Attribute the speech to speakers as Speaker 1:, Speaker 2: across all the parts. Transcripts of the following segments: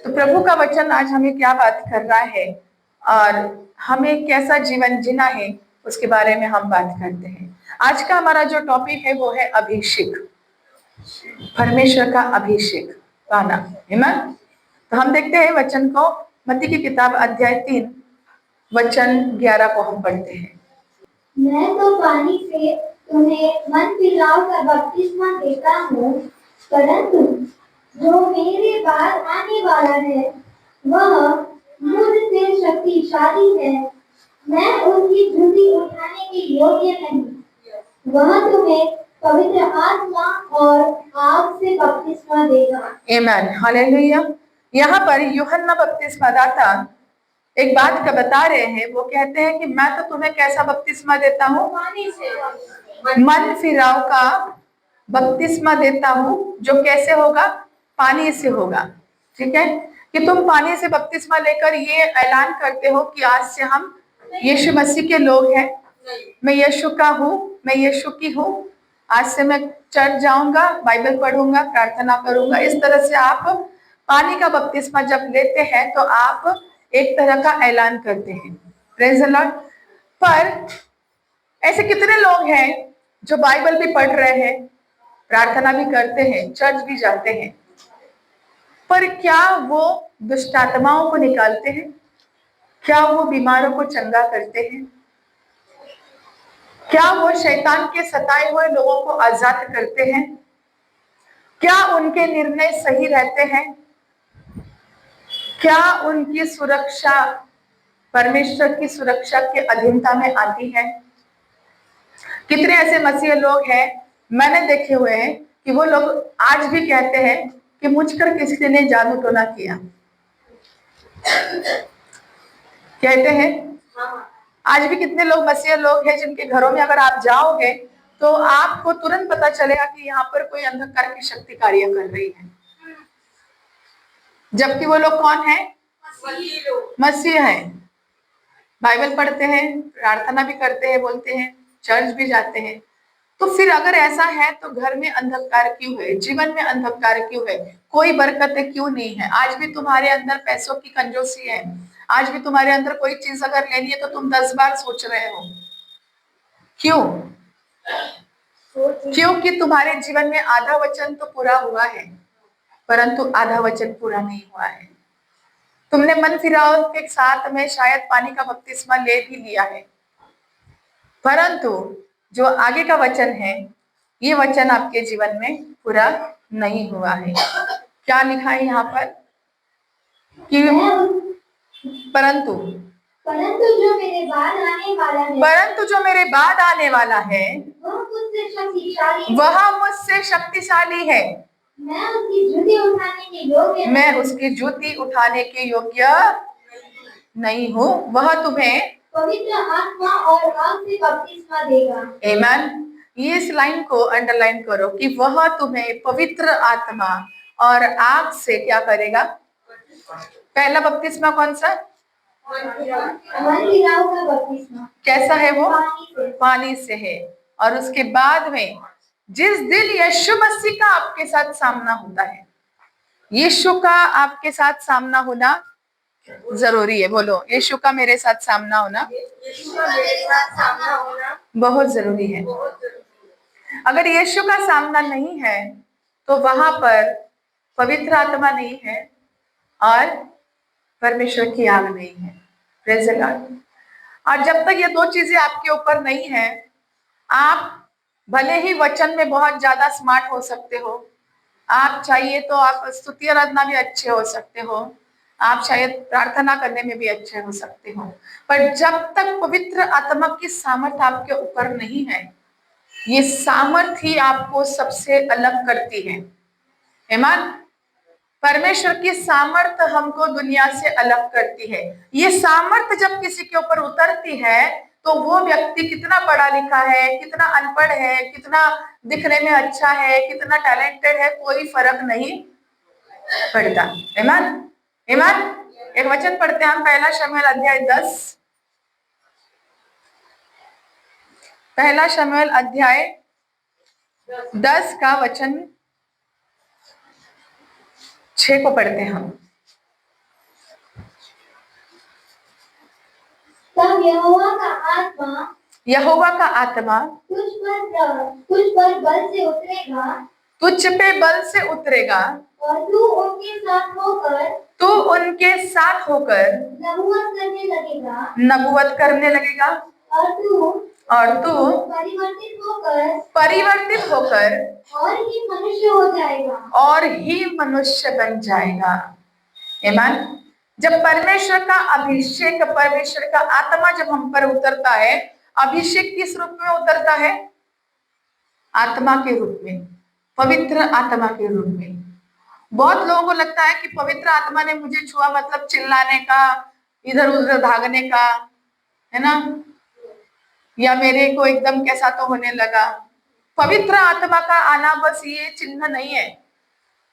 Speaker 1: तो प्रभु का वचन आज हमें क्या बात कर रहा है और हमें कैसा जीवन जीना है उसके बारे में हम बात करते हैं। आज का हमारा जो टॉपिक है वो है अभिषेक, परमेश्वर का अभिषेक पाना। आमीन। तो हम देखते हैं वचन को, मत्ती की किताब अध्याय 3 वचन 11 को हम पढ़ते हैं।
Speaker 2: मैं तो पानी से तुम्हें मन फिराव का बपतिस्मा देता हूँ, परंतु जो मेरे बाद आने वाला है वह मुझसे शक्तिशाली है। मैं उसकी जूती उठाने के योग्य नहीं। वह तुम्हें पवित्र आत्मा और आग से बपतिस्मा देगा।
Speaker 1: आमीन, हालेलुया। यहाँ पर यूहन्ना बपतिस्मा दाता एक बात का बता रहे हैं। वो कहते हैं कि मैं तो तुम्हें कैसा बपतिस्मा देता हूँ?
Speaker 2: पानी से,
Speaker 1: मन फिराव का बपतिस्मा देता हूँ, जो कैसे होगा? पानी से होगा। ठीक है, कि तुम पानी से बपतिस्मा लेकर ये ऐलान करते हो कि आज से हम यीशु मसीह के लोग हैं, मैं यीशु का हूँ, मैं यीशु की हूँ, आज से मैं चर्च जाऊंगा, बाइबल पढ़ूंगा, प्रार्थना करूंगा। इस तरह से आप पानी का बपतिस्मा जब लेते हैं तो आप एक तरह का ऐलान करते हैं। Praise the Lord. पर ऐसे कितने लोग हैं जो बाइबल भी पढ़ रहे हैं, प्रार्थना भी करते हैं, चर्च भी जाते हैं, पर क्या वो दुष्ट आत्माओं को निकालते हैं? क्या वो बीमारों को चंगा करते हैं? क्या वो शैतान के सताए हुए लोगों को आजाद करते हैं? क्या उनके निर्णय सही रहते हैं? क्या उनकी सुरक्षा परमेश्वर की सुरक्षा के अधीनता में आती है? कितने ऐसे मसीह लोग हैं मैंने देखे हुए हैं कि वो लोग आज भी कहते हैं कि मुझकर किसी ने जादू टोना किया। कहते हैं। आज भी कितने लोग मसीह लोग हैं जिनके घरों में अगर आप जाओगे तो आपको तुरंत पता चलेगा कि यहाँ पर कोई अंधकार की शक्ति कार्य कर रही है, जबकि वो लोग कौन है? मसीह है। बाइबल पढ़ते हैं, प्रार्थना भी करते हैं, बोलते हैं, चर्च भी जाते हैं। तो फिर अगर ऐसा है तो घर में अंधकार क्यों है? जीवन में अंधकार क्यों है? कोई बरकतें क्यों नहीं है? आज भी तुम्हारे अंदर पैसों की कंजूसी है, आज भी तुम्हारे अंदर कोई चीज अगर लेनी है तो तुम 10 बार सोच रहे हो। क्यों? क्योंकि तुम्हारे जीवन में आधा वचन तो पूरा हुआ है, परंतु आधा वचन पूरा नहीं हुआ है। तुमने मन फिराव के साथ में शायद पानी का बपतिस्मा ले भी लिया है, परंतु जो आगे का वचन है, ये वचन आपके जीवन में पूरा नहीं हुआ है। क्या लिखा है यहाँ पर कि परंतु
Speaker 2: जो मेरे बाद आने वाला है,
Speaker 1: परंतु जो मेरे बाद आने वाला है वह मुझसे शक्तिशाली है।
Speaker 2: मैं उसकी जूती उठाने के योग्य
Speaker 1: मैं उसकी जूती उठाने के योग्य नहीं हूँ। वह तुम्हें
Speaker 2: पवित्र आत्मा और आग से बपतिस्मा देगा।
Speaker 1: आमीन। ये इस लाइन को अंडरलाइन करो कि वह तुम्हें पवित्र आत्मा और आग से क्या करेगा? पहला बपतिस्मा कौन सा?
Speaker 2: का बपतिस्मा।
Speaker 1: कैसा है वो? पानी से है। और उसके बाद में जिस दिन यीशु मसीह का आपके साथ सामना होता है, यीशु का आपके साथ सामना होना जरूरी है। बोलो, यीशु का मेरे साथ सामना होना बहुत जरूरी है। अगर यीशु का सामना नहीं है तो वहां पर पवित्र आत्मा नहीं है और परमेश्वर की आग नहीं है। Praise the Lord. और जब तक ये दो चीजें आपके ऊपर नहीं है, आप भले ही वचन में बहुत ज्यादा स्मार्ट हो सकते हो, आप चाहिए तो आप स्तुति आराधना भी अच्छे हो सकते हो, आप शायद प्रार्थना करने में भी अच्छे हो सकते हो, पर जब तक पवित्र आत्मा की सामर्थ आपके ऊपर नहीं है, ये सामर्थ ही आपको सबसे अलग करती है। आमीन। परमेश्वर की सामर्थ हमको दुनिया से अलग करती है। ये सामर्थ जब किसी के ऊपर उतरती है तो वो व्यक्ति कितना पढ़ा लिखा है, कितना अनपढ़ है, कितना दिखने में अच्छा है, कितना टैलेंटेड है, कोई फर्क नहीं पड़ता। आमीन। आमीन। एक वचन पढ़ते हैं हम, पहला शमूएल अध्याय 10, पहला शमूएल अध्याय 10 का वचन 6 को पढ़ते हैं हम।
Speaker 2: तब
Speaker 1: यहोवा का आत्मा
Speaker 2: तुझ पर बल से उतरेगा
Speaker 1: तुझ पे बल से उतरेगा
Speaker 2: और तू उनके साथ होकर
Speaker 1: नबूवत करने लगेगा और तू परिवर्तित होकर और ही मनुष्य बन जाएगा। ईमान। जब परमेश्वर का अभिषेक, परमेश्वर का आत्मा जब हम पर उतरता है, अभिषेक किस रूप में उतरता है? आत्मा के रूप में, पवित्र आत्मा के रूप में। बहुत लोगों को लगता है कि पवित्र आत्मा ने मुझे छुआ मतलब चिल्लाने का, इधर उधर भागने का, है ना, या मेरे को एकदम कैसा तो होने लगा। पवित्र आत्मा का आना बस ये चिन्ह नहीं है।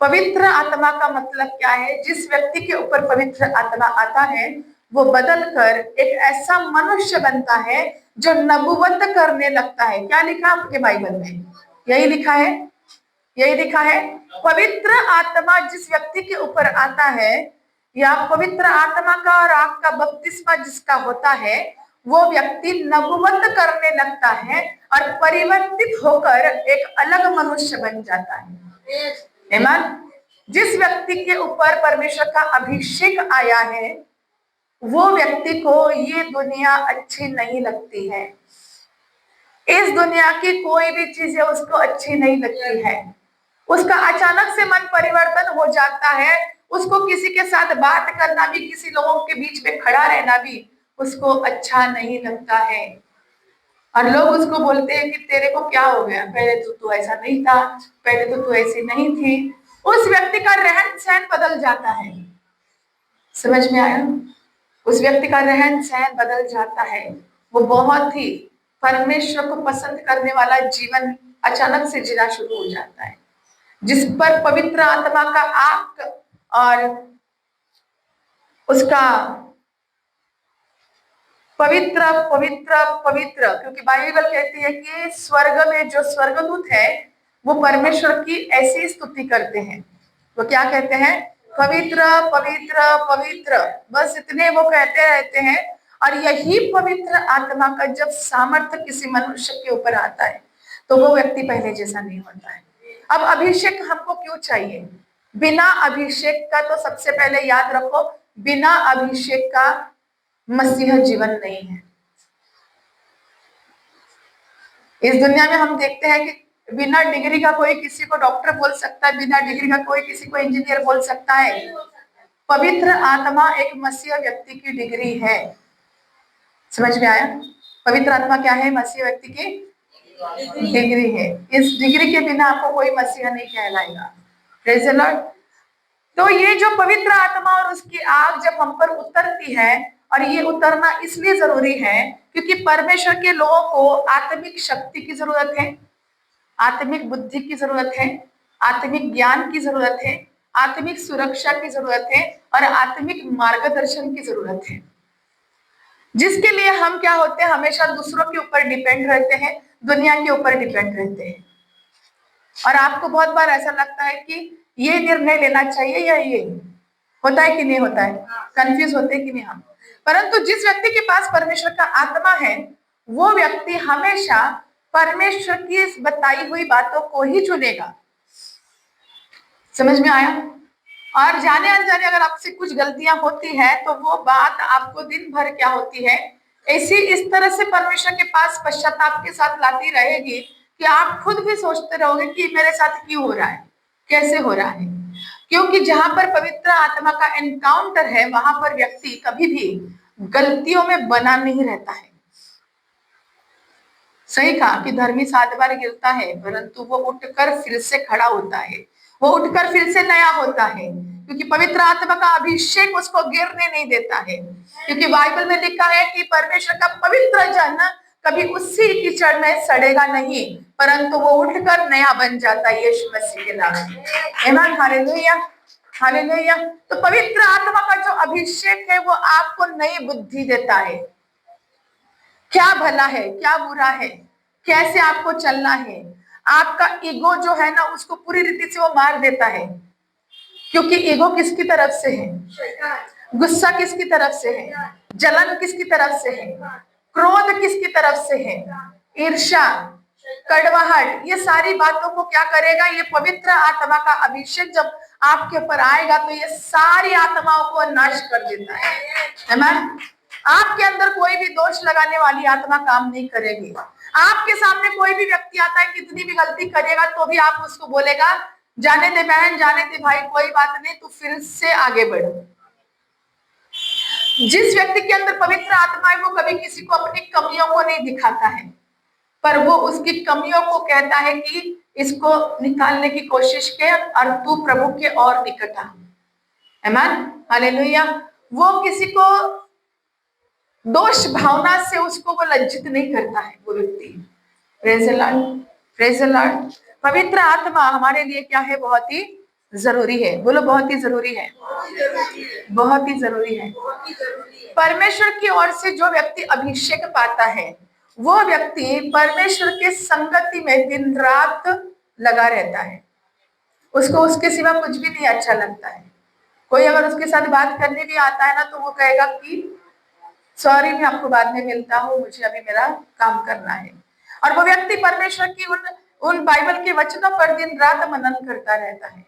Speaker 1: पवित्र आत्मा का मतलब क्या है? जिस व्यक्ति के ऊपर पवित्र आत्मा आता है वो बदल कर एक ऐसा मनुष्य बनता है जो नबुवत करने लगता है। क्या लिखा आपके बाइबल में? यही लिखा है, यही लिखा है। पवित्र आत्मा जिस व्यक्ति के ऊपर आता है, या पवित्र आत्मा का और आग का बपतिस्मा जिसका होता है, वो व्यक्ति नबुवत करने लगता है और परिवर्तित होकर एक अलग मनुष्य बन जाता है। आमीन। जिस व्यक्ति के ऊपर परमेश्वर का अभिषेक आया है वो व्यक्ति को ये दुनिया अच्छी नहीं लगती है। इस दुनिया की कोई भी चीजें उसको अच्छी नहीं लगती है। उसका अचानक से मन परिवर्तन हो जाता है। उसको किसी के साथ बात करना भी, किसी लोगों के बीच में खड़ा रहना भी उसको अच्छा नहीं लगता है। और लोग उसको बोलते हैं कि तेरे को क्या हो गया, पहले तो तू ऐसा नहीं था, पहले तो तू ऐसी नहीं थी। उस व्यक्ति का रहन सहन बदल जाता है। समझ में आया? उस व्यक्ति का रहन सहन बदल जाता है। वो बहुत ही परमेश्वर को पसंद करने वाला जीवन अचानक से जीना शुरू हो जाता है। जिस पर पवित्र आत्मा का आग और उसका पवित्र पवित्र पवित्र, क्योंकि बाइबल कहती है कि स्वर्ग में जो स्वर्गदूत है वो परमेश्वर की ऐसी स्तुति करते हैं। वो क्या कहते हैं? पवित्र पवित्र पवित्र, बस इतने वो कहते रहते हैं। और यही पवित्र आत्मा का जब सामर्थ्य किसी मनुष्य के ऊपर आता है तो वो व्यक्ति पहले जैसा नहीं होता है। अब अभिषेक हमको क्यों चाहिए? बिना अभिषेक का, तो सबसे पहले याद रखो, बिना अभिषेक का मसीह जीवन नहीं है। इस दुनिया में हम देखते हैं कि बिना डिग्री का कोई किसी को डॉक्टर बोल सकता है, बिना डिग्री का कोई किसी को इंजीनियर बोल सकता है। पवित्र आत्मा एक मसीह व्यक्ति की डिग्री है। समझ में आया? पवित्र आत्मा क्या है? मसीह व्यक्ति की डिग्री है। इस डिग्री के बिना आपको कोई मसीहा नहीं कहलाएगा। Praise the Lord. तो ये जो पवित्र आत्मा और उसकी आग जब हम पर उतरती है, और ये उतरना इसलिए जरूरी है क्योंकि परमेश्वर के लोगों को आत्मिक शक्ति की जरूरत है, आत्मिक बुद्धि की जरूरत है, आत्मिक ज्ञान की जरूरत है, आत्मिक सुरक्षा की जरूरत है और आत्मिक मार्गदर्शन की जरूरत है। जिसके लिए हम क्या होते हैं? हमेशा दूसरों के ऊपर डिपेंड रहते हैं, दुनिया के ऊपर डिपेंड रहते हैं। और आपको बहुत बार ऐसा लगता है कि ये निर्णय लेना चाहिए या ये, होता है कि नहीं होता है? कंफ्यूज होते हैं कि नहीं हम? परंतु जिस व्यक्ति के पास परमेश्वर का आत्मा है वो व्यक्ति हमेशा परमेश्वर की बताई हुई बातों को ही चुनेगा। समझ में आया? और जाने अनजाने अगर आपसे कुछ गलतियां होती है तो वो बात आपको दिन भर क्या होती है, ऐसी इस तरह से परमेश्वर के पास पश्चाताप के साथ लाती रहेगी कि आप खुद भी सोचते रहोगे कि मेरे साथ क्यों हो रहा है, कैसे हो रहा है। क्योंकि जहां पर पवित्र आत्मा का एनकाउंटर है वहां पर व्यक्ति कभी भी गलतियों में बना नहीं रहता है। सही कहा कि धर्मी 7 बार गिरता है परंतु वो उठकर फिर से खड़ा होता है, वो उठकर फिर से नया होता है, क्योंकि पवित्र आत्मा का अभिषेक उसको गिरने नहीं देता है। क्योंकि बाइबल में लिखा है कि परमेश्वर का पवित्र जन कभी उसी कीचड़ में सड़ेगा नहीं परंतु वो उठकर नया बन जाता है यीशु मसीह के नाम से। आमीन। Hallelujah, hallelujah. तो पवित्र आत्मा का जो अभिषेक है वो आपको नई बुद्धि देता है। क्या भला है, क्या बुरा है, कैसे आपको चलना है। आपका ईगो जो है ना उसको पूरी रीति से वो मार देता है। क्योंकि ईगो किसकी तरफ से है? गुस्सा किसकी तरफ से है, जलन किसकी तरफ से है, क्रोध किसकी तरफ से है, ईर्ष्या, कड़वाहट, ये सारी बातों को क्या करेगा, ये पवित्र आत्मा का अभिषेक जब आपके ऊपर आएगा तो ये सारी आत्माओं को नाश कर देता है। आमीन। आपके अंदर कोई भी दोष लगाने वाली आत्मा काम नहीं करेगी। आपके सामने कोई भी व्यक्ति आता है, कितनी भी गलती करेगा तो भी आप उसको बोलेगा जाने दे बहन, जाने दे भाई, कोई बात नहीं, तू फिर से आगे बढ़। जिस व्यक्ति के अंदर पवित्र आत्मा है वो कभी किसी को अपनी कमियों को नहीं दिखाता है, पर वो उसकी कमियों को कहता है कि इसको निकालने की कोशिश कर और तू प्रभु के और निकट आ। आमीन, हालेलुया। वो किसी को दोष भावना से उसको वो लज्जित नहीं करता है वो व्यक्ति। Praise the Lord, praise the Lord. पवित्र आत्मा हमारे लिए क्या है, बहुत ही जरूरी है। बोलो बहुत ही जरूरी है, बहुत ही जरूरी है। परमेश्वर की ओर से जो व्यक्ति अभिषेक पाता है वो व्यक्ति परमेश्वर के संगति में दिन रात लगा रहता है। उसको उसके सिवा कुछ भी नहीं अच्छा लगता है। कोई अगर उसके साथ बात करने भी आता है ना तो वो कहेगा कि सॉरी, मैं आपको बाद में मिलता हूँ, मुझे अभी मेरा काम करना है। और वो व्यक्ति परमेश्वर की उन बाइबल के वचनों पर दिन रात मनन करता रहता है।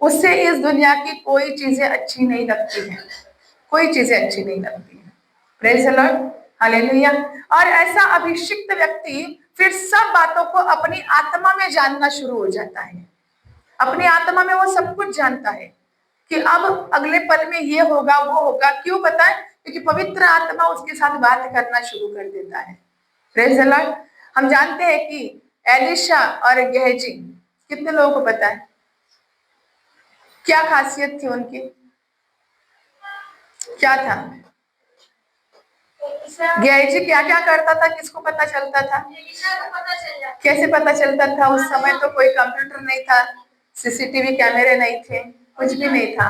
Speaker 1: उससे इस दुनिया की कोई चीजें अच्छी नहीं लगती हैं, कोई चीजें अच्छी नहीं लगती हैं। Praise the Lord, hallelujah. और ऐसा अभिषिक्त व्यक्ति फिर सब बातों को अपनी आत्मा में जानना शुरू हो जाता है। अपनी आत्मा में वो सब कुछ जानता है कि अब अगले पल में ये होगा वो होगा। क्यों पता है? क्योंकि पवित्र आत्मा उसके साथ बात करना शुरू कर देता है। Praise the Lord. हम जानते हैं कि एलिशा और गेहजी, कितने लोगों को पता है क्या खासियत थी उनकी, क्या था? गेहजी क्या क्या करता था, किसको पता चलता था? कैसे पता चलता था? उस समय तो कोई कंप्यूटर नहीं था, सीसीटीवी कैमरे नहीं थे, कुछ भी नहीं था।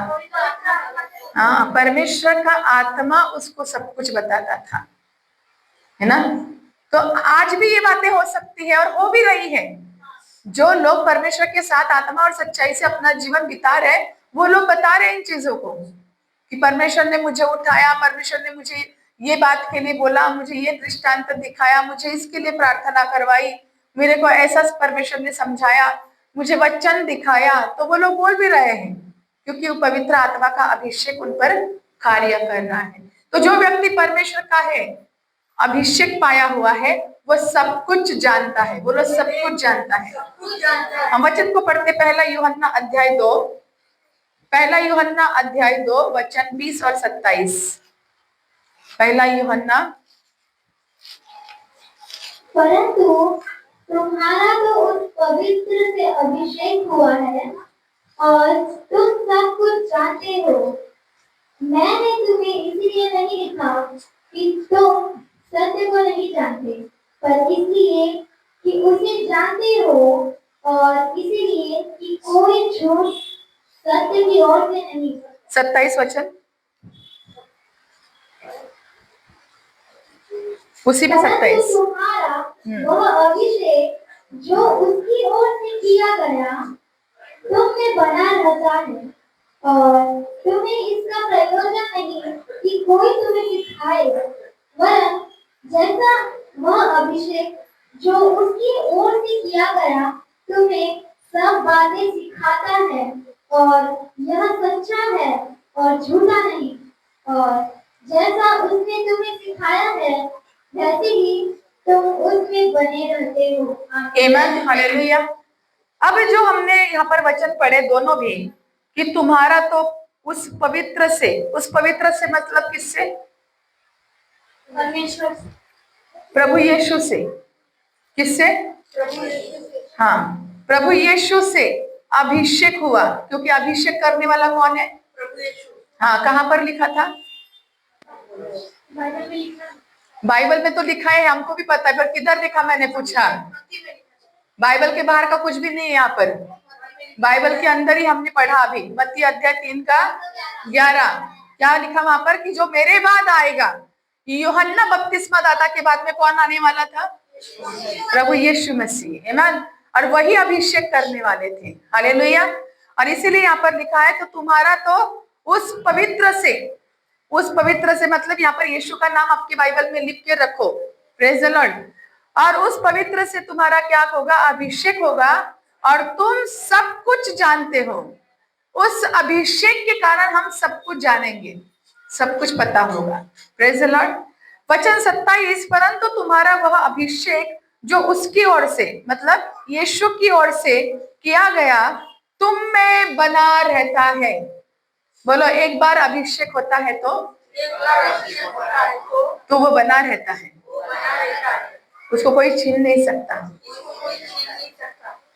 Speaker 1: हाँ, परमेश्वर का आत्मा उसको सब कुछ बताता था, है ना। तो आज भी ये बातें हो सकती है और हो भी रही है। जो लोग परमेश्वर के साथ आत्मा और सच्चाई से अपना जीवन बिता रहे वो लोग बता रहे हैं इन चीजों को कि परमेश्वर ने मुझे उठाया, परमेश्वर ने मुझे ये बात के लिए बोला, मुझे ये दृष्टांत दिखाया, मुझे इसके लिए प्रार्थना करवाई, मेरे को ऐसा परमेश्वर ने समझाया, मुझे वचन दिखाया। तो वो लोग बोल भी रहे हैं क्योंकि वो पवित्र आत्मा का अभिषेक उन पर कार्य कर रहा है। तो जो व्यक्ति परमेश्वर का है, अभिषेक पाया हुआ है, वो सब कुछ जानता है। बोलो सब कुछ जानता है। हम वचन को पढ़ते, पहला यूहन्ना अध्याय 2 वचन 20 और 27। पहला यूहन्ना।
Speaker 2: परंतु तुम्हारा तो उस पवित्र से अभिषेक हुआ है और तुम सब कुछ जानते हो। मैंने तुम्हें इसलिए नहीं लिखा कि तुम सत्य को नहीं जानते, पर इसलिए कि उसे जानते हो और इसलिए कि कोई झूठ सत्य की ओर से नहीं।
Speaker 1: 27 वचन उसी में 27।
Speaker 2: तुम्हारा वह अभिषेक जो उसकी ओर से किया गया तुम में बना रहता है और तुम्हें इसका प्रयोजन नहीं कि कोई तुम्हें सिखाए, वरन जैसा वह अभिषेक जो उसकी ओर से किया गया तुम्हें सब बातें सिखाता है और यह सच्चा है और झूठा नहीं। और जैसा उसने तुम्हें सिखाया है वैसे ही तुम उसमें बने रहते हो।
Speaker 1: आमीन, हालेलुया। अब जो हमने यहाँ पर वचन पढ़े दोनों भी कि तुम्हारा तो उस पवित्र से मतलब किससे?
Speaker 2: परमेश्वर,
Speaker 1: प्रभु यीशु से। किससे? हाँ, प्रभु यीशु से अभिषेक हुआ। क्योंकि अभिषेक करने वाला कौन है? प्रभु यीशु। हाँ, कहाँ पर लिखा था? बाइबल में तो लिखा है, हमको भी पता है, पर किधर लिखा? मैंने पूछा। बाइबल के बाहर का कुछ भी नहीं है यहाँ पर, बाइबल के अंदर ही हमने पढ़ा अभी। मत्ती अध्याय 3 का 11 क्या लिखा वहां पर कि जो मेरे बाद आएगा, यूहन्ना बपतिस्मा दाता के बाद में कौन आने वाला था? प्रभु यीशु मसीह। आमीन। और वही अभिषेक करने वाले थे। हालेलुया। और इसीलिए यहाँ पर लिखा है तो तुम्हारा तो उस पवित्र से उस पवित्र से मतलब यहाँ पर यीशु का नाम आपकी बाइबल में लिख के रखो, प्रेज द लॉर्ड। और उस पवित्र से तुम्हारा क्या होगा, अभिषेक होगा, और तुम सब कुछ जानते हो। उस अभिषेक के कारण हम सब कुछ जानेंगे, सब कुछ पता होगा, प्रेज द लॉर्ड। वचन 27, परंतु तुम्हारा वह अभिषेक जो उसकी ओर से मतलब यीशु की ओर से किया गया तुम में बना रहता है। बोलो, एक बार अभिषेक होता है तो वो बना रहता है, उसको कोई छीन नहीं सकता।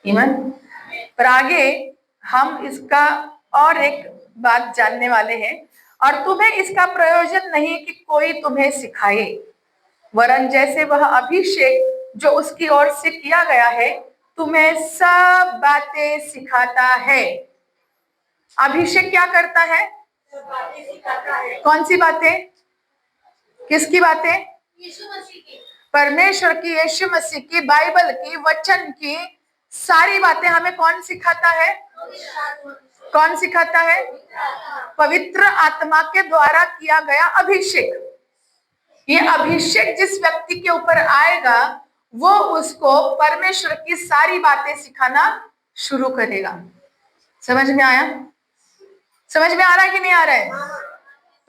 Speaker 1: ईमान। पर आगे हम इसका और एक बात जानने वाले हैं, और तुम्हें इसका प्रयोजन नहीं कि कोई तुम्हें सिखाए, वरन जैसे वह अभिषेक जो उसकी ओर से किया गया है तुम्हें सब बातें सिखाता है। अभिषेक क्या करता है? कौन सी बातें? किसकी बातें?
Speaker 2: यीशु मसीह की,
Speaker 1: परमेश्वर की, यीशु मसीह की, बाइबल की, वचन की सारी बातें हमें कौन सिखाता है? कौन सिखाता है? पवित्र आत्मा के द्वारा किया गया अभिषेक। ये अभिषेक जिस व्यक्ति के ऊपर आएगा वो उसको परमेश्वर की सारी बातें सिखाना शुरू करेगा। समझ में आया? समझ में आ रहा है कि नहीं आ रहा है?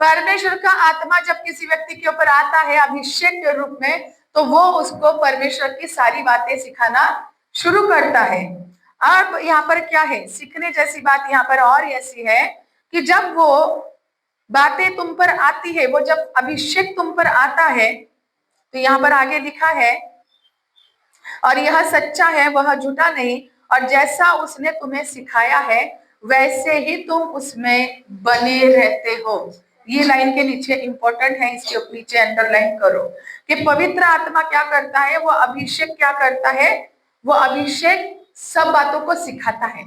Speaker 1: परमेश्वर का आत्मा जब किसी व्यक्ति के ऊपर आता है अभिषेक के रूप में, तो वो उसको परमेश्वर की सारी बातें सिखाना शुरू करता है। अब यहाँ पर क्या है, सीखने जैसी बात यहाँ पर और ऐसी है कि जब वो बातें तुम पर आती है, वो जब अभिषेक तुम पर आता है, तो यहाँ पर आगे लिखा है, और यह सच्चा है, वह झूठा नहीं, और जैसा उसने तुम्हें सिखाया है वैसे ही तुम उसमें बने रहते हो। ये लाइन के नीचे इंपॉर्टेंट है, इसके नीचे अंडरलाइन करो कि पवित्र आत्मा क्या करता है, वो अभिषेक क्या करता है, वो अभिषेक सब बातों को सिखाता है,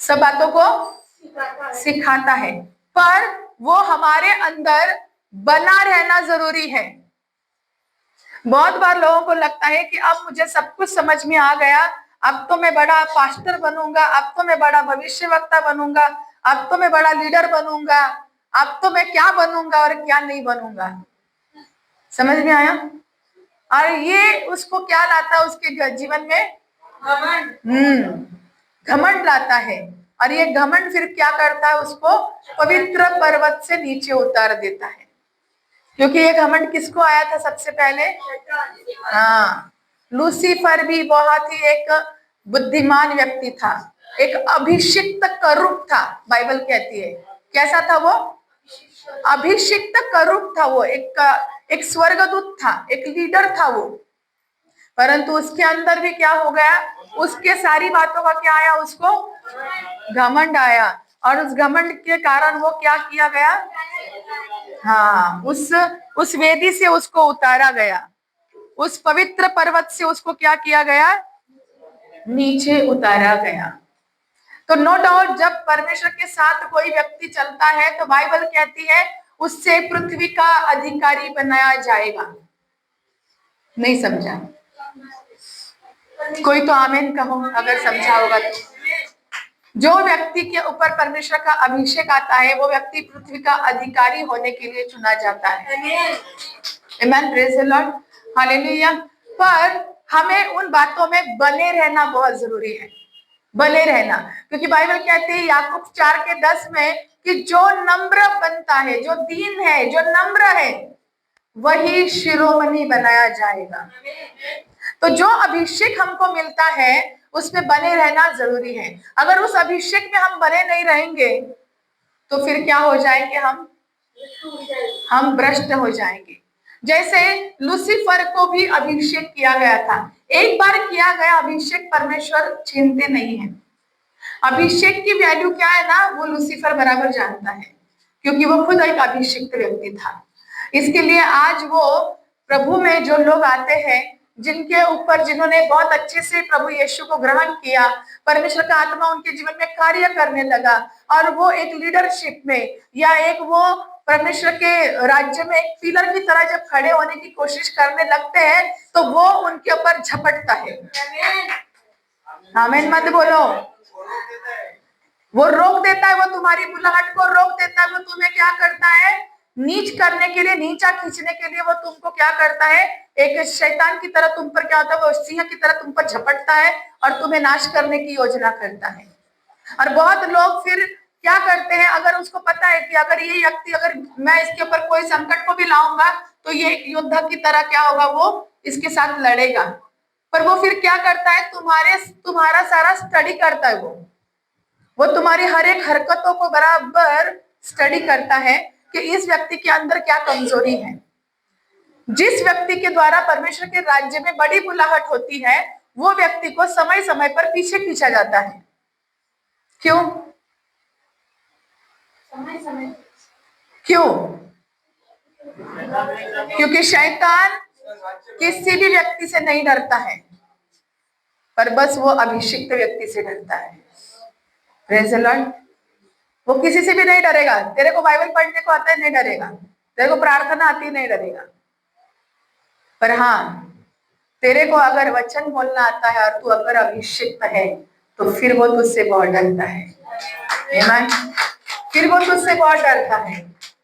Speaker 1: सब बातों को सिखाता है, पर वो हमारे अंदर बना रहना जरूरी है। बहुत बार लोगों को लगता है कि अब मुझे सब कुछ समझ में आ गया, अब तो मैं बड़ा पास्टर बनूंगा, अब तो मैं बड़ा भविष्यवक्ता बनूंगा, अब तो मैं बड़ा लीडर बनूंगा, अब तो मैं क्या बनूंगा और क्या नहीं बनूंगा। समझ में आया? और ये उसको क्या लाता है उसके जीवन में? घमंड लाता है, और ये घमंड फिर क्या करता है, उसको पवित्र पर्वत से नीचे उतार देता है। क्योंकि ये घमंड किसको आया था सबसे पहले? हाँ, लूसीफर भी बहुत ही एक बुद्धिमान व्यक्ति था, एक अभिषिक्त करूप था, बाइबल कहती है। कैसा था वो? अभिषिक्त करूप था वो, एक स्वर्गदूत था, एक लीडर था वो, परंतु उसके अंदर भी क्या हो गया, उसके सारी बातों का क्या आया, उसको घमंड आया, और उस घमंड के कारण वो क्या किया गया, हाँ, उस वेदी से उसको उतारा गया, उस पवित्र पर्वत से उसको क्या किया गया, नीचे उतारा गया। तो नो डाउट जब परमेश्वर के साथ कोई व्यक्ति चलता है तो बाइबल कहती है उससे पृथ्वी का अधिकारी बनाया जाएगा। नहीं समझा? कोई तो आमीन कहो अगर समझा होगा तो। जो व्यक्ति के ऊपर परमेश्वर का अभिषेक आता है वो व्यक्ति पृथ्वी का अधिकारी होने के लिए चुना जाता है। आमीन, प्रेज द लॉर्ड, हालेलुया। पर हमें उन बातों में बने रहना बहुत जरूरी है, बने रहना, क्योंकि बाइबल कहती है याकूब 4:10 में कि जो नम्र बनता है, जो दीन है, जो नम्र है, वही शिरोमणि बनाया जाएगा। तो जो अभिषेक हमको मिलता है उसमें बने रहना जरूरी है। अगर उस अभिषेक में हम बने नहीं रहेंगे तो फिर क्या हो जाएंगे, हम भ्रष्ट हो जाएंगे। जैसे लूसीफर को भी अभिषेक किया गया था, एक बार किया गया अभिषेक परमेश्वर छीनते नहीं है। अभिषेक की वैल्यू क्या है ना, वो लूसीफर बराबर जानता है, क्योंकि वो खुद एक अभिषिक्त व्यक्ति था। इसके लिए आज वो प्रभु में जो लोग आते हैं, जिनके ऊपर जिन्होंने बहुत अच्छे से प्रभु यीशु को ग्रहण किया, परमेश्वर का आत्मा उनके जीवन में कार्य करने लगा, और वो एक लीडरशिप में या एक वो परमेश्वर के राज्य में एक पिलर की तरह जब खड़े होने की कोशिश करने लगते हैं तो वो उनके ऊपर झपटता है। आमीन मत बोलो। वो रोक देता है, वो तुम्हारी बुलाहट को रोक देता है, वो तुम्हें क्या करता है, नीच करने के लिए, नीचा खींचने के लिए वो तुमको क्या करता है, एक शैतान की तरह तुम पर क्या होता है, वो सिंह की तरह तुम पर झपटता है और तुम्हें नाश करने की योजना करता है। और बहुत लोग फिर क्या करते हैं, अगर उसको पता है कि अगर ये व्यक्ति, अगर मैं इसके ऊपर कोई संकट को भी लाऊंगा तो ये एक योद्धा की तरह क्या होगा, वो इसके साथ लड़ेगा। पर वो फिर क्या करता है, तुम्हारा सारा स्टडी करता है। वो तुम्हारी हर एक हरकतों को बराबर स्टडी करता है कि इस व्यक्ति के अंदर क्या कमजोरी है। जिस व्यक्ति के द्वारा परमेश्वर के राज्य में बड़ी बुलाहट होती है, वो व्यक्ति को समय समय पर पीछे खींचा जाता है। क्यों? क्यों? क्योंकि शैतान किसी भी व्यक्ति से नहीं डरता है, पर बस वो अभिषिक्त व्यक्ति से डरता है। Praise the Lord. वो किसी से भी नहीं डरेगा। तेरे को बाइबल पढ़ने को आता है, नहीं डरेगा। तेरे को प्रार्थना आती है, नहीं डरेगा। पर हाँ, तेरे को अगर वचन बोलना आता है और तू अगर अभिषिक्त है तो फिर वो तुझसे बहुत डरता है। आमीन। फिर वो तुझसे बहुत डरता है,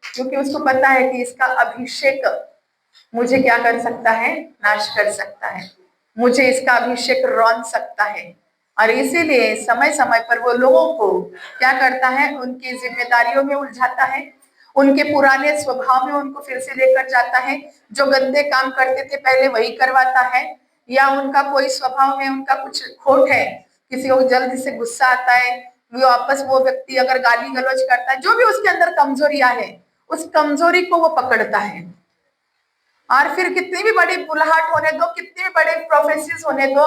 Speaker 1: क्योंकि उसको पता है कि इसका अभिषेक मुझे क्या कर सकता है, नाश कर सकता है, मुझे इसका अभिषेक रौंद सकता है। और इसीलिए समय समय पर वो लोगों को क्या करता है, उनकी जिम्मेदारियों में उलझाता है, उनके पुराने स्वभाव में उनको फिर से लेकर जाता है। जो गंदे काम करते थे पहले वही करवाता है, या उनका कोई स्वभाव में उनका कुछ खोट है, किसी को जल्दी से गुस्सा आता है, वो व्यक्ति अगर गाली गलौज करता है, जो भी उसके अंदर कमजोरियां है, उस कमजोरी को वो पकड़ता है। और फिर कितनी भी बड़ी बुलाहट होने दो, कितनी भी बड़े प्रोफेसीज होने दो,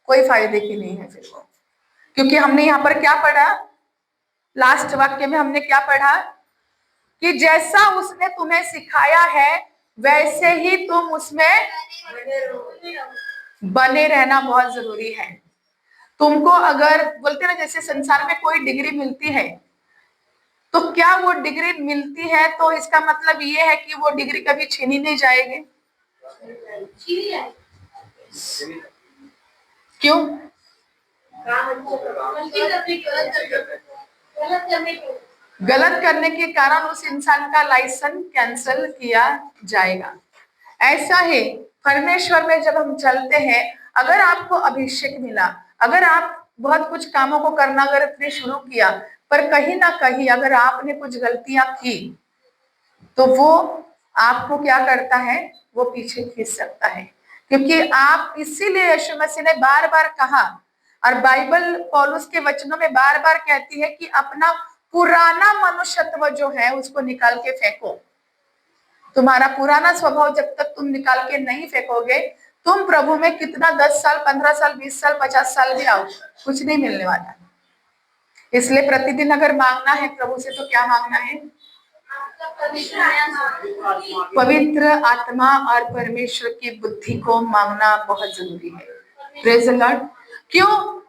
Speaker 1: कोई फायदे की नहीं है फिर वो। क्योंकि हमने यहाँ पर क्या पढ़ा, लास्ट वाक्य में हमने क्या पढ़ा कि जैसा उसने तुम्हें सिखाया है वैसे ही तुम उसमें बने रहना बहुत जरूरी है। तुमको अगर बोलते ना, जैसे संसार में कोई डिग्री मिलती है तो क्या वो डिग्री मिलती है तो इसका मतलब ये है कि वो डिग्री कभी छीनी नहीं जाएगी? क्यों? गलत करने के कारण उस इंसान का लाइसेंस कैंसिल किया जाएगा। ऐसा ही परमेश्वर में जब हम चलते हैं, अगर आपको अभिषेक मिला, अगर आप बहुत कुछ कामों को करना अगर आपने शुरू किया, पर कहीं ना कहीं अगर आपने कुछ गलतियां की तो वो आपको क्या करता है, वो पीछे खींच सकता है। क्योंकि आप, इसीलिए यीशु मसीह ने बार बार कहा, और बाइबल पौलुस के वचनों में बार बार कहती है कि अपना पुराना मनुष्यत्व जो है उसको निकाल के फेंको। तुम्हारा पुराना स्वभाव जब तक तुम निकाल के नहीं फेंकोगे, तुम प्रभु में कितना 10 साल, 15 साल, 20 साल, 50 साल भी आओ, कुछ नहीं मिलने वाला। इसलिए प्रतिदिन अगर मांगना है प्रभु से तो क्या मांगना है? पवित्र आत्मा और परमेश्वर की बुद्धि को मांगना बहुत जरूरी है। Praise the Lord. क्यों?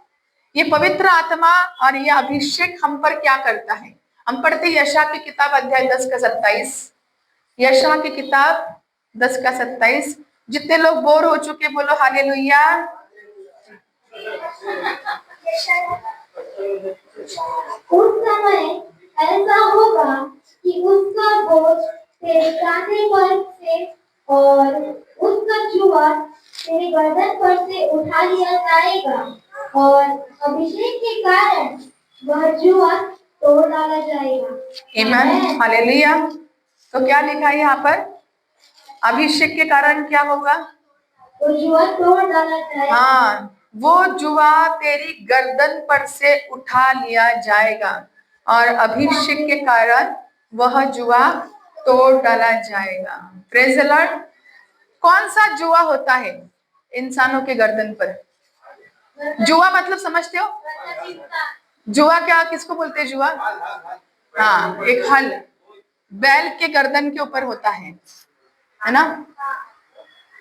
Speaker 1: ये पवित्र आत्मा और ये अभिषेक हम पर क्या करता है? हम पढ़ते यशायाह की किताब अध्याय 10 का 27, यशायाह की किताब 10 का 27। जितने लोग बोर हो चुके बोलो हालेलुया।
Speaker 2: उस समय ऐसा होगा कि उसका बोझ तेरे कांधे पर से और उसका जुआ तेरे गर्दन पर से उठा लिया जाएगा, और अभिषेक के कारण वह जुआ तोड़ डाला जाएगा।
Speaker 1: आमीन, हालेलुया। तो क्या लिखा है यहाँ पर? अभिषेक के कारण क्या होगा?
Speaker 2: वो जुआ तोड़ डाला जाएगा।
Speaker 1: हाँ, वो जुआ तेरी गर्दन पर से उठा लिया जाएगा और अभिषेक के कारण वह जुआ तोड़ डाला जाएगा। Praise the Lord. कौन सा जुआ होता है इंसानों के गर्दन पर? जुआ मतलब समझते हो? जुआ क्या, किसको बोलते हैं जुआ? हाँ, एक हल बैल के गर्दन के ऊपर होता है ना,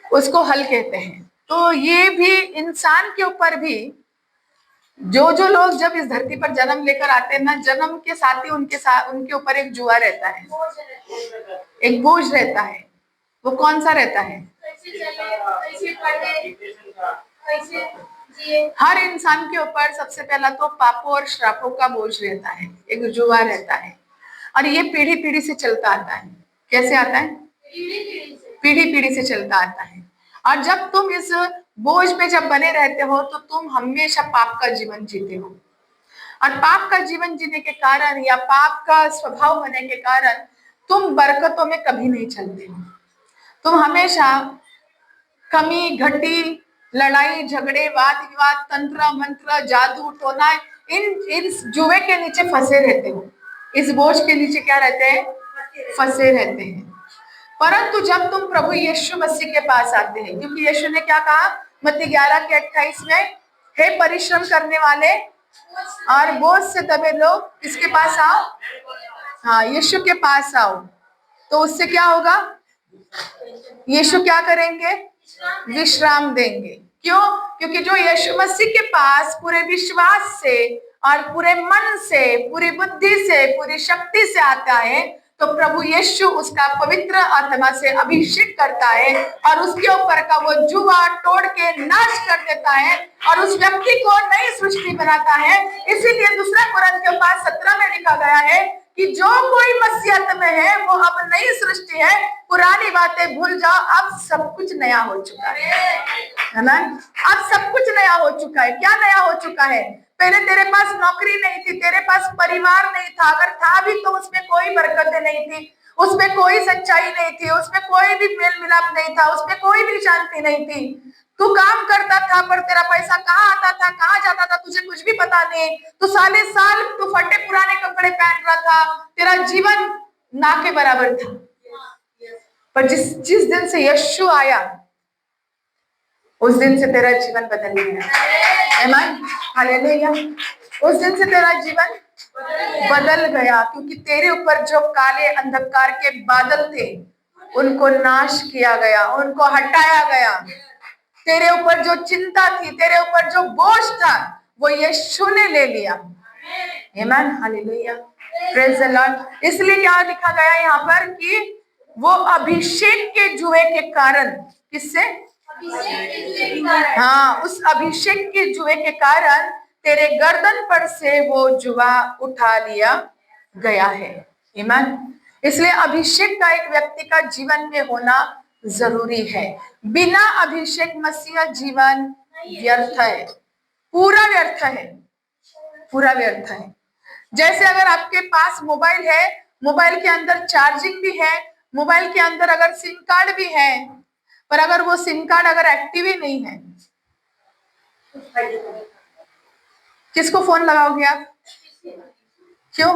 Speaker 1: उसको हल कहते हैं। तो ये भी इंसान के ऊपर भी, जो जो लोग जब इस धरती पर जन्म लेकर आते हैं ना, जन्म के साथ ही उनके ऊपर एक जुआ रहता है, एक बोझ रहता है। वो कौन सा रहता है? हर इंसान के ऊपर सबसे पहला तो पापों और श्रापों का बोझ रहता है, एक जुआ रहता है, और ये पीढ़ी पीढ़ी से चलता आता है। कैसे आता है? पीढ़ी पीढ़ी से चलता आता है। और जब तुम इस बोझ पे जब बने रहते हो तो तुम हमेशा पाप का जीवन जीते हो, और पाप का जीवन जीने के कारण या पाप का स्वभाव होने के कारण तुम बरकतों में कभी नहीं चलते हो। तुम हमेशा कमी, घटी, लड़ाई झगड़े, वाद विवाद, तंत्र मंत्र, जादू टोना, इस जुए के नीचे फंसे रहते हो, इस बोझ के नीचे क्या रहते हैं? फंसे रहते हैं। परंतु जब तुम प्रभु यीशु मसीह के पास आते हैं, क्योंकि यीशु ने क्या कहा मत्ती 11:28 में, हे परिश्रम करने वाले और बोझ से दबे लोग, किसके पास आओ? हाँ, यीशु के पास आओ। तो उससे क्या होगा? यीशु क्या करेंगे? विश्राम देंगे। क्यों? क्योंकि जो यीशु मसीह के पास पूरे विश्वास से और पूरे मन से, पूरी बुद्धि से, पूरी शक्ति से आता है, तो प्रभु यीशु उसका पवित्र आत्मा से अभिषेक करता है और उसके ऊपर का वो जुआ तोड़ के नाश कर देता है और उस व्यक्ति को नई सृष्टि बनाता है। इसीलिए दूसरा कुरिन्थियों 5:17 में लिखा गया है कि जो कोई मसीहत में है वो अब नई सृष्टि है, पुरानी बातें भूल जाओ, अब सब कुछ नया हो चुका है ना? अब सब कुछ नया हो चुका है। क्या नया हो चुका है? पहले तेरे पास नौकरी नहीं थी, तेरे पास परिवार नहीं था, अगर था भी तो उसमें कोई बरकतें नहीं थी, उसमें कोई सच्चाई नहीं थी, उसमें कोई भी मेल मिलाप नहीं था, उसमें कोई भी शांति नहीं थी। तू काम करता था पर तेरा पैसा कहाँ आता था, कहाँ जाता था, तुझे कुछ भी पता नहीं। तू साले साल तू फटे पुराने कपड़े पहन रहा था, तेरा जीवन ना के बराबर था। पर जिस दिन से यीशु आया उस दिन से तेरा जीवन बदल गया। आमीन, हालेलुया। उस दिन से तेरा जीवन बदल गया, क्योंकि तेरे ऊपर जो काले अंधकार के बादल थे उनको नाश किया गया, उनको हटाया गया। तेरे ऊपर जो चिंता थी, तेरे ऊपर जो बोझ था, वो यीशु ने ले लिया। आमीन, हालेलुया, प्रेज द लॉर्ड। इसलिए क्या लिखा गया यहाँ पर कि वो अभिषेक के जुए के कारण, किससे? हाँ, उस अभिषेक के जुए के कारण तेरे गर्दन पर से वो जुआ उठा लिया गया है। आमीन। इसलिए अभिषेक का एक व्यक्ति का जीवन में होना जरूरी है। बिना अभिषेक मसीह जीवन व्यर्थ है, पूरा व्यर्थ है, पूरा व्यर्थ है। जैसे अगर आपके पास मोबाइल है, मोबाइल के अंदर चार्जिंग भी है, मोबाइल के अंदर अगर सिम कार्ड भी है, पर अगर वो सिम कार्ड अगर एक्टिव ही नहीं है, किसको फोन लगाओगे आप? क्यों?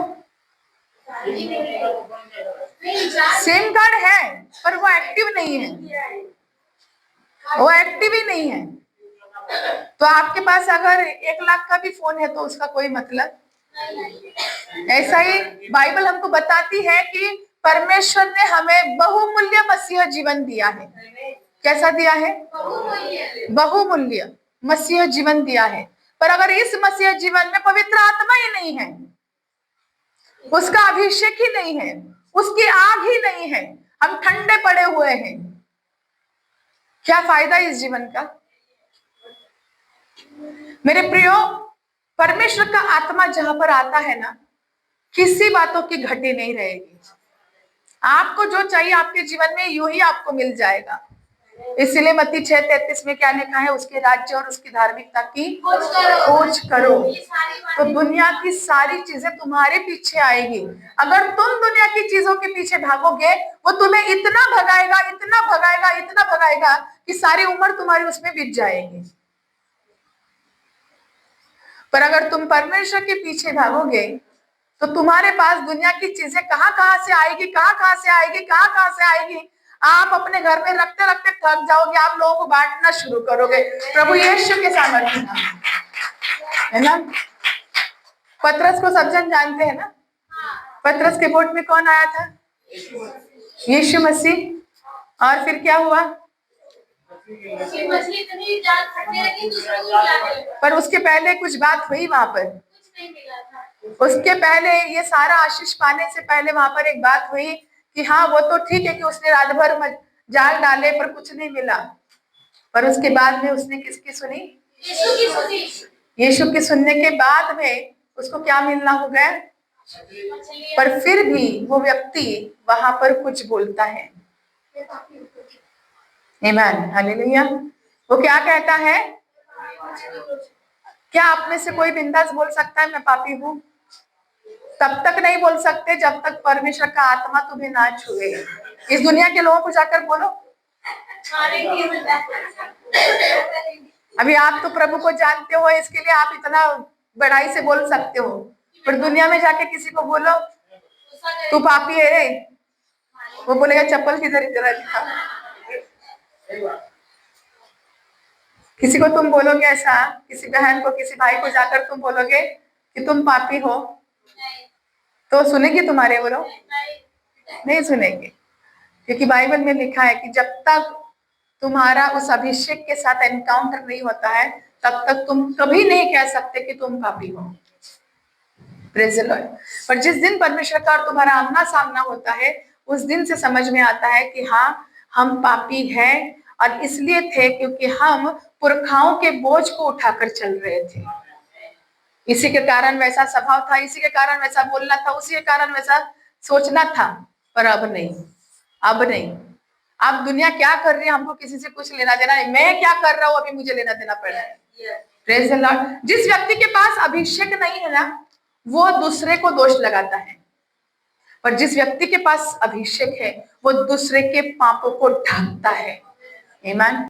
Speaker 1: सिम कार्ड है पर वो एक्टिव नहीं है, वो एक्टिव ही नहीं है। तो आपके पास अगर 1 लाख का भी फोन है तो उसका कोई मतलब। ऐसा ही बाइबल हमको बताती है कि परमेश्वर ने हमें बहुमूल्य मसीह जीवन दिया है। कैसा दिया है? बहुमूल्य मसीह जीवन दिया है। पर अगर इस मसीह जीवन में पवित्र आत्मा ही नहीं है, उसका अभिषेक ही नहीं है, उसकी आग ही नहीं है, हम ठंडे पड़े हुए हैं, क्या फायदा इस जीवन का? मेरे प्रियो, परमेश्वर का आत्मा जहां पर आता है ना, किसी बातों की घटी नहीं रहेगी। आपको जो चाहिए आपके जीवन में यूं ही आपको मिल जाएगा। इसीलिए मत्ती 6:33 में क्या लिखा है? उसके राज्य और उसकी धार्मिकता की खोज करो तो दुनिया की सारी चीजें तुम्हारे पीछे आएगी। अगर तुम दुनिया की चीजों के पीछे भागोगे, वो तुम्हें इतना भगाएगा, इतना भगाएगा, इतना भगाएगा कि सारी उम्र तुम्हारी उसमें बीत जाएगी। पर अगर तुम परमेश्वर के पीछे भागोगे तो तुम्हारे पास दुनिया की चीजें कहाँ से आएगी, कहाँ से आएगी, कहाँ से आएगी। आप अपने घर में रखते रखते थक जाओगे, आप लोगों को बांटना शुरू करोगे। प्रभु यीशु के सामर्थ्य है ना। पतरस को सब जन जानते हैं ना। पतरस के बोट में कौन आया था? यीशु मसीह। और फिर क्या हुआ? पर उसके पहले कुछ बात हुई वहां पर। उसके पहले ये सारा आशीष पाने से पहले वहां पर एक बात हुई कि हाँ, वो तो ठीक है कि उसने रात भर जाल डाले पर कुछ नहीं मिला, पर उसके बाद में उसने किसकी सुनी? यीशु की सुनी। यीशु की सुनने के बाद में उसको क्या मिलना हो गया? पर फिर भी वो व्यक्ति वहां पर कुछ बोलता है। आमीन, हालेलुया। वो क्या कहता है? क्या आप में से कोई बिंदास बोल सकता है मैं पापी हूं? तब तक नहीं बोल सकते जब तक परमेश्वर का आत्मा तुम्हें ना छुए। इस दुनिया के लोगों को जाकर बोलो। अभी आप तो प्रभु को जानते हो, इसके लिए आप इतना बड़ाई से बोल सकते हो, पर दुनिया में जाके किसी को बोलो तू पापी है रे, वो बोलेगा चप्पल किधर इधर दिखा। किसी को तुम बोलोगे ऐसा, किसी बहन को, किसी भाई को जाकर तुम बोलोगे कि तुम पापी हो, तो सुनेंगे तुम्हारे वो लोग? नहीं सुनेंगे, क्योंकि बाइबल में लिखा है कि जब तक तुम्हारा उस अभिषेक के साथ एनकाउंटर नहीं होता है तब तक तुम कभी नहीं कह सकते कि तुम पापी हो। Praise the Lord. पर जिस दिन परमेश्वर का और तुम्हारा आमना सामना होता है, उस दिन से समझ में आता है कि हाँ, हम पापी हैं, और इसलिए थे क्योंकि हम पुरखाओं के बोझ को उठाकर चल रहे थे। इसी के कारण वैसा स्वभाव था, इसी के कारण वैसा बोलना था, उसी के कारण वैसा सोचना था। पर अब नहीं, अब नहीं। अब दुनिया क्या कर रही है हमको किसी से कुछ लेना देना नहीं। मैं क्या कर रहा हूँ अभी मुझे लेना देना पड़ रहा है। Praise the Lord. जिस व्यक्ति के पास अभिषेक नहीं है ना, वो दूसरे को दोष लगाता है, पर जिस व्यक्ति के पास अभिषेक है वो दूसरे के पापों को ढांकता है। आमीन।